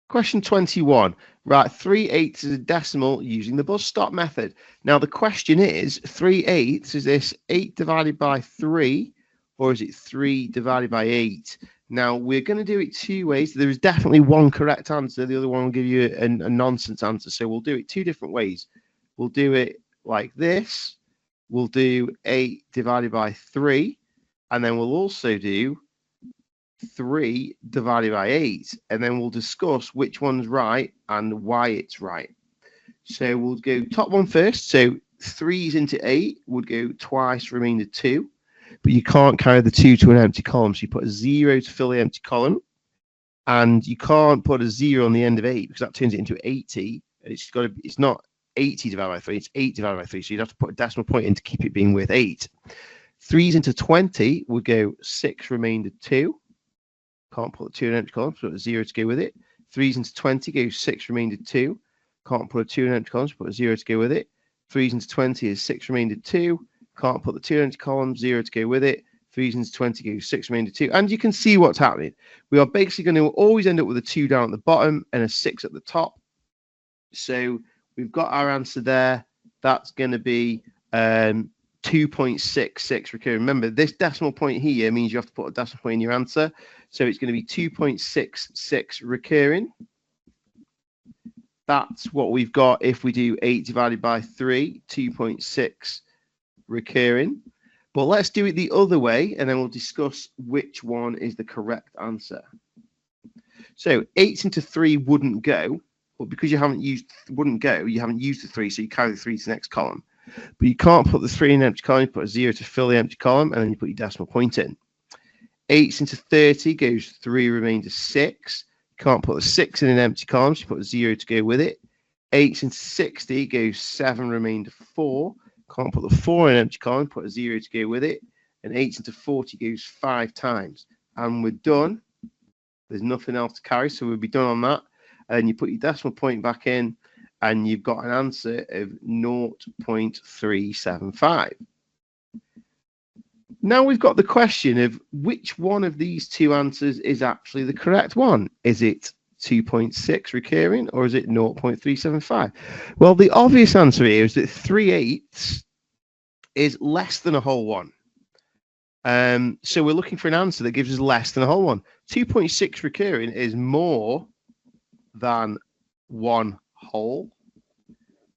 Question 21. Write 3/8 as a decimal using the bus stop method. Now the question is 3/8, is this 8 divided by 3 or is it 3 divided by 8? Now we're going to do it two ways. There is definitely one correct answer. The other one will give you a nonsense answer. So we'll do it two different ways. We'll do it like this. We'll do 8 divided by 3. And then we'll also do 3 divided by 8, and then we'll discuss which one's right and why it's right. So we'll go top one first. So 3's into 8 would go twice, remainder 2, but you can't carry the 2 to an empty column, so you put a 0 to fill the empty column, and you can't put a 0 on the end of 8 because that turns it into 80, and it's not 80 divided by 3, it's 8 divided by 3, so you'd have to put a decimal point in to keep it being worth 8. 3's into 20 would go 6, remainder 2. Can't put the 2 in an empty column, so put a 0 to go with it. 3's into 20 goes 6, remainder 2. Can't put a 2 in an empty column, so put a 0 to go with it. 3's into 20 is 6, remainder 2. Can't put the 2 in an empty column, 0 to go with it. 3's into 20 goes 6, remainder 2. And you can see what's happening. We are basically going to always end up with a 2 down at the bottom and a 6 at the top. So we've got our answer there. That's going to be 2.66 recurring. Remember, this decimal point here means you have to put a decimal point in your answer. So it's going to be 2.66 recurring. That's what we've got if we do 8 divided by 3, 2.6 recurring. But let's do it the other way, and then we'll discuss which one is the correct answer. So 8 into 3 wouldn't go, but because you haven't used the 3, so you carry the 3 to the next column. But you can't put the 3 in an empty column, you put a 0 to fill the empty column, and then you put your decimal point in. 8 into 30 goes 3, remainder 6. Can't put a 6 in an empty column, so you put a 0 to go with it. 8 into 60 goes 7, remainder 4. Can't put the 4 in an empty column, put a 0 to go with it. And 8 into 40 goes 5 times. And we're done. There's nothing else to carry, so we'll be done on that. And then you put your decimal point back in, and you've got an answer of 0.375. Now we've got the question of which one of these two answers is actually the correct one. Is it 2.6 recurring or is it 0.375? Well, the obvious answer here is that 3/8 is less than a whole one. So we're looking for an answer that gives us less than a whole one. 2.6 recurring is more than 1 whole,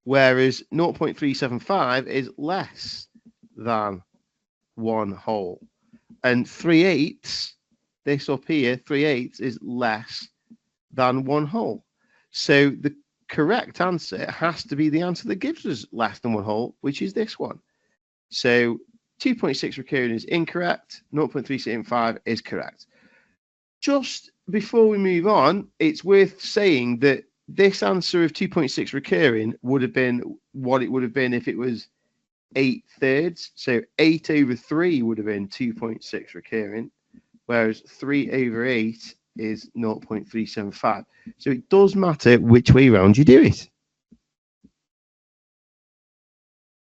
whereas 0.375 is less than 1 whole. And 3/8, this up here, 3/8 is less than 1 whole. So the correct answer has to be the answer that gives us less than 1 whole, which is this one. So 2.6 recurring is incorrect, 0.375 is correct. Just before we move on, it's worth saying that this answer of 2.6 recurring would have been what it would have been if it was 8/3. So 8 over 3 would have been 2.6 recurring, whereas 3 over 8 is 0.375. So it does matter which way around you do it.